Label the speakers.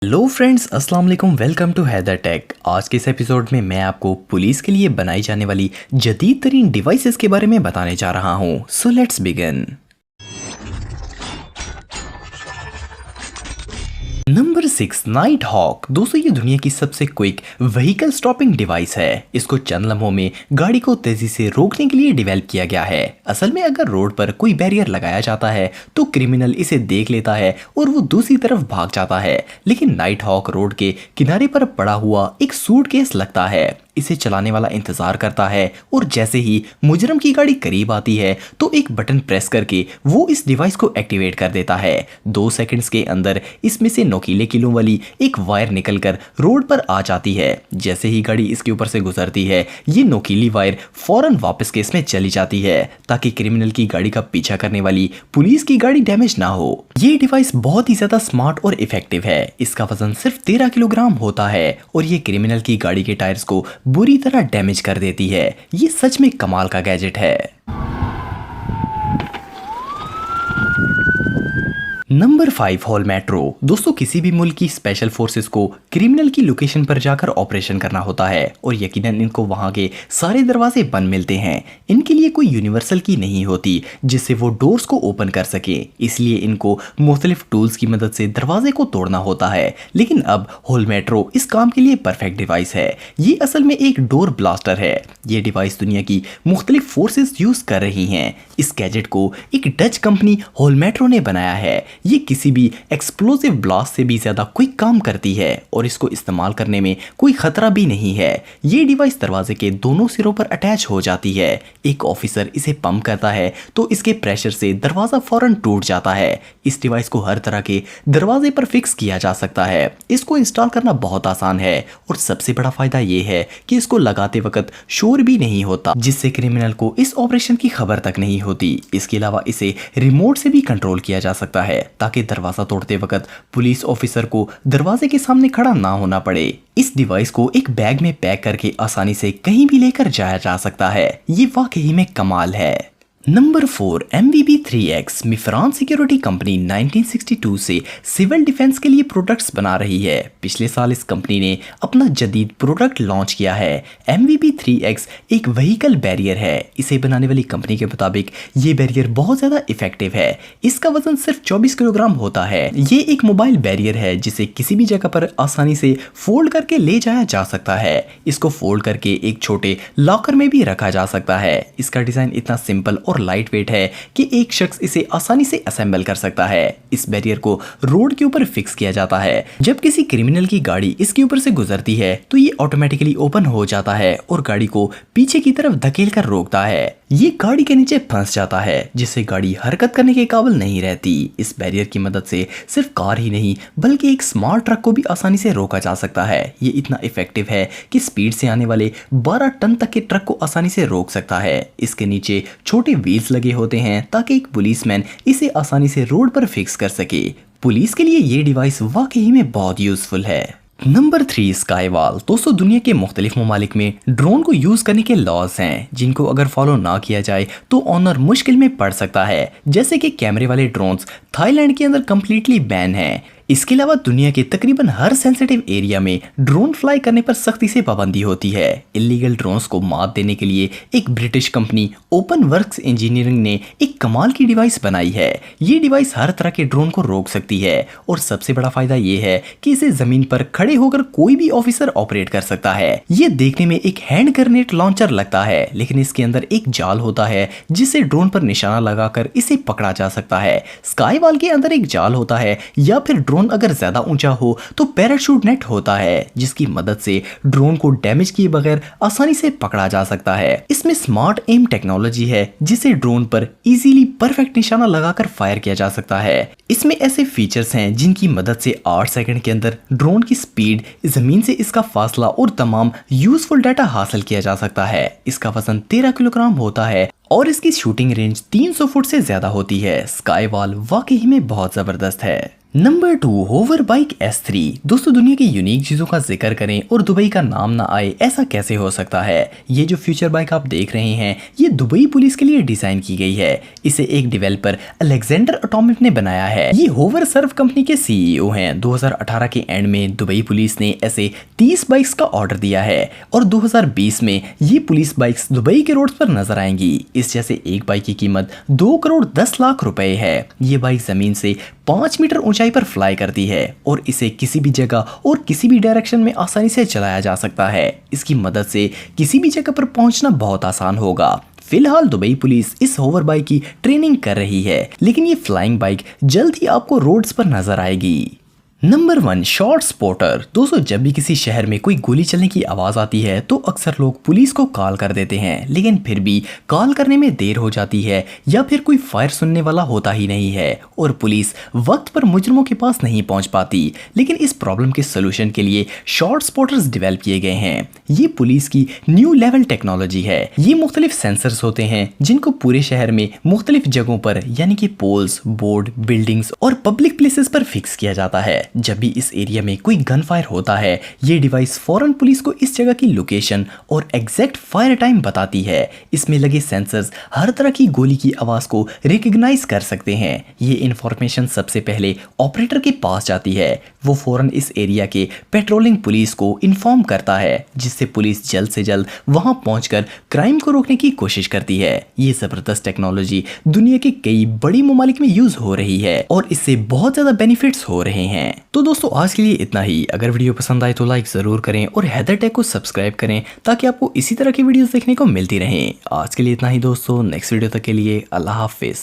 Speaker 1: Hello friends, अस्सलाम वालेकुम। Welcome to Haider tech. आज के इस एपिसोड में मैं आपको पुलिस के लिए बनाई जाने वाली जदीद तरीन डिवाइसेस के बारे में बताने जा रहा हूँ। So let's begin. Number 6, night hawk. दोस्तों, ये दुनिया की सबसे क्विक व्हीकल स्टॉपिंग डिवाइस है। इसको चंद लम्हों में गाड़ी को तेजी से रोकने के लिए डेवलप किया गया है। असल में अगर रोड पर कोई बैरियर लगाया जाता है तो क्रिमिनल इसे देख लेता है और वो दूसरी तरफ भाग जाता है। लेकिन नाइट हॉक रोड के किनारे पर पड़ा हुआ एक सूटकेस लगता है। इसे चलाने वाला इंतजार करता है और जैसे ही मुजरम की गाड़ी करीब आती है तो एक बटन प्रेस करके वो इस डिवाइस को एक्टिवेट कर देता है। 2 सेकंड्स के अंदर इसमें से नोकीले किलों वाली एक वायर निकलकर रोड पर आ जाती है। जैसे ही गाड़ी इसके ऊपर से गुजरती है ये नोकीली वायर फौरन वापस केस में चली जाती है ताकि क्रिमिनल की गाड़ी का पीछा करने वाली पुलिस की गाड़ी डैमेज ना हो। ये डिवाइस बहुत ही ज्यादा स्मार्ट और इफेक्टिव है। इसका वजन सिर्फ 13 किलोग्राम होता है और ये क्रिमिनल की गाड़ी के टायर्स को बुरी तरह डैमेज कर देती है। ये सच में कमाल का गैजेट है। Number 5, hall metro. दोस्तों, किसी भी मुल्क की स्पेशल फोर्सेस को क्रिमिनल की लोकेशन पर जाकर ऑपरेशन करना होता है और यकीनन इनको वहां के सारे दरवाजे बंद मिलते हैं। इनके लिए कोई यूनिवर्सल की नहीं होती जिससे वो डोर्स को ओपन कर सके, इसलिए इनको मुख्तलिफ टूल्स की मदद से दरवाजे को तोड़ना होता है। लेकिन अब हॉल मेट्रो इस काम के लिए परफेक्ट डिवाइस है। ये असल में एक डोर ब्लास्टर है। ये डिवाइस दुनिया की मुख्तलिफ फोर्सेस यूज कर रही हैं। इस गैजेट को एक डच कंपनी हॉल मेट्रो ने बनाया है। ये किसी भी एक्सप्लोसिव ब्लास्ट से भी ज्यादा क्विक काम करती है और इसको इस्तेमाल करने में कोई खतरा भी नहीं है। ये डिवाइस दरवाजे के दोनों सिरों पर अटैच हो जाती है। एक ऑफिसर इसे पंप करता है तो इसके प्रेशर से दरवाजा फौरन टूट जाता है। इस डिवाइस को हर तरह के दरवाजे पर फिक्स किया जा सकता है। इसको इंस्टॉल करना बहुत आसान है और सबसे बड़ा फायदा ये है कि इसको लगाते वक्त शोर भी नहीं होता जिससे क्रिमिनल को इस ऑपरेशन की खबर तक नहीं होती। इसके अलावा इसे रिमोट से भी कंट्रोल किया जा सकता है ताकि दरवाजा तोड़ते वक्त पुलिस ऑफिसर को दरवाजे के सामने खड़ा ना होना पड़े। इस डिवाइस को एक बैग में पैक करके आसानी से कहीं भी लेकर जाया जा सकता है। ये वाकई में कमाल है। Number 4, MBB-3X। मिफरान सिक्योरिटी कंपनी 1962 से सिविल डिफेंस के लिए प्रोडक्ट्स बना रही है। पिछले साल इस कंपनी ने अपना जदीद प्रोडक्ट लॉन्च किया है। MBB-3X एक व्हीकल बैरियर है। इसे बनाने वाली कंपनी के मुताबिक ये बैरियर बहुत ज़्यादा इफेक्टिव है। इसका वजन सिर्फ 24 किलोग्राम होता है। ये एक मोबाइल बैरियर है जिसे किसी भी जगह पर आसानी से फोल्ड करके ले जाया जा सकता है। इसको फोल्ड करके एक छोटे लॉकर में भी रखा जा सकता है। इसका डिज़ाइन इतना सिंपल और लाइट वेट है कि एक शख्स इसे आसानी से असेंबल कर सकता है। इस बैरियर को रोड के ऊपर फिक्स किया जाता है। जब किसी क्रिमिनल की गाड़ी इसके ऊपर से गुजरती है तो ये ऑटोमेटिकली ओपन हो जाता है और गाड़ी को पीछे की तरफ धकेल कर रोकता है। ये गाड़ी के नीचे फंस जाता है जिससे गाड़ी हरकत करने के काबिल नहीं रहती। इस बैरियर की मदद से सिर्फ कार ही नहीं बल्कि एक स्मॉल ट्रक को भी आसानी से रोका जा सकता है। ये इतना इफेक्टिव है कि स्पीड से आने वाले 12 टन तक के ट्रक को आसानी से रोक सकता है। इसके नीचे छोटे व्हील्स लगे होते हैं ताकि एक पुलिसमैन इसे आसानी से रोड पर फिक्स कर सके। पुलिस के लिए ये डिवाइस वाकई में बहुत यूजफुल है। नंबर 3, स्काईवॉल। दोस्तों, दुनिया के मुख्तलिफ ममालिक में ड्रोन को यूज करने के लॉज हैं जिनको अगर फॉलो ना किया जाए तो ऑनर मुश्किल में पड़ सकता है। जैसे कि कैमरे वाले ड्रोन्स थाईलैंड के अंदर कंप्लीटली बैन है। इसके अलावा दुनिया के तकरीबन हर सेंसिटिव एरिया में ड्रोन फ्लाई करने पर सख्ती से पाबंदी होती है। इलीगल ड्रोन्स को मात देने के लिए एक British company open works engineering ने एक कमाल की डिवाइस बनाई है। ये डिवाइस हर तरह के ड्रोन को रोक सकती है और सबसे बड़ा फायदा ये है कि इसे जमीन पर खड़े होकर कोई भी ऑफिसर ऑपरेट कर सकता है। ये देखने में एक हैंड ग्रेनेड लॉन्चर लगता है लेकिन इसके अंदर एक जाल होता है जिससे ड्रोन पर निशाना लगाकर इसे पकड़ा जा सकता है। स्काईवॉल के अंदर एक जाल होता है या फिर ड्रोन अगर ज्यादा ऊंचा हो तो पैराशूट नेट होता है जिसकी मदद से ड्रोन को डैमेज किए बगैर आसानी से पकड़ा जा सकता है। इसमें स्मार्ट एम टेक्नोलॉजी है जिसे ड्रोन पर इजीली परफेक्ट निशाना लगाकर फायर किया जा सकता है। इसमें ऐसे फीचर्स हैं जिनकी मदद से 8 सेकंड के अंदर ड्रोन की स्पीड, जमीन से इसका फासला और तमाम यूजफुल डाटा हासिल किया जा सकता है। इसका वजन 13 किलोग्राम होता है और इसकी शूटिंग रेंज 300 फुट से ज्यादा होती है। स्काईवॉल वाकई में बहुत जबरदस्त है। Number 2, hover bike S3। दोस्तों दुनिया की यूनिक चीज़ों का जिक्र करें और दुबई का नाम ना आए, ऐसा कैसे हो सकता है। ये जो फ्यूचर बाइक आप देख रहे हैं ये दुबई पुलिस के लिए डिज़ाइन की गई है। इसे एक डेवलपर अलेक्जेंडर एटॉमिक ने बनाया है। ये होवर सर्व कंपनी के CEO हैं। 2018 के एंड में दुबई पुलिस ने ऐसे 30 बाइक्स का ऑर्डर दिया है और 2020 में ये पुलिस बाइक्स दुबई के रोड्स पर नजर आएंगी। इस जैसे एक बाइक की कीमत 2 करोड़ 10 लाख रुपए है। ये बाइक जमीन से 5 मीटर ऊंचाई पर फ्लाई करती है और इसे किसी भी जगह और किसी भी डायरेक्शन में आसानी से चलाया जा सकता है। इसकी मदद से किसी भी जगह पर पहुंचना बहुत आसान होगा। फिलहाल दुबई पुलिस इस होवर बाइक की ट्रेनिंग कर रही है, लेकिन ये फ्लाइंग बाइक जल्द ही आपको रोड्स पर नजर आएगी। Number 1, shot spotter. दोस्तों जब भी किसी शहर में कोई गोली चलने की आवाज आती है तो अक्सर लोग पुलिस को कॉल कर देते हैं, लेकिन फिर भी कॉल करने में देर हो जाती है या फिर कोई फायर सुनने वाला होता ही नहीं है और पुलिस वक्त पर मुजरिमों के पास नहीं पहुंच पाती। लेकिन इस प्रॉब्लम के सोल्यूशन के लिए शॉट स्पॉटर्स डेवलप किए गए हैं। ये पुलिस की न्यू लेवल टेक्नोलॉजी है। ये मुख्तलिफ सेंसर्स होते हैं जिनको पूरे शहर में मुख्तलिफ जगहों पर यानी कि पोल्स, बोर्ड, बिल्डिंग्स और पब्लिक प्लेसेस पर फिक्स किया जाता है। जब भी इस एरिया में कोई गन फायर होता है ये डिवाइस फौरन पुलिस को इस जगह की लोकेशन और एग्जैक्ट फायर टाइम बताती है। इसमें लगे सेंसर्स हर तरह की गोली की आवाज को रिकॉग्नाइज कर सकते हैं। ये इंफॉर्मेशन सबसे पहले ऑपरेटर के पास जाती है। वो फौरन इस एरिया के पेट्रोलिंग पुलिस को इन्फॉर्म करता है, जिससे पुलिस जल्द से जल्द वहां पहुंचकर क्राइम को रोकने की कोशिश करती है। ये जबरदस्त टेक्नोलॉजी दुनिया के कई बड़ी ममालिक में यूज हो रही है और इससे बहुत ज्यादा बेनिफिट्स हो रहे हैं। तो दोस्तों आज के लिए इतना ही। अगर वीडियो पसंद आए तो लाइक जरूर करें और हैदर टेक को सब्सक्राइब करें ताकि आपको इसी तरह की वीडियोस देखने को मिलती रहें। आज के लिए इतना ही दोस्तों, नेक्स्ट वीडियो तक के लिए अल्लाह हाफिज।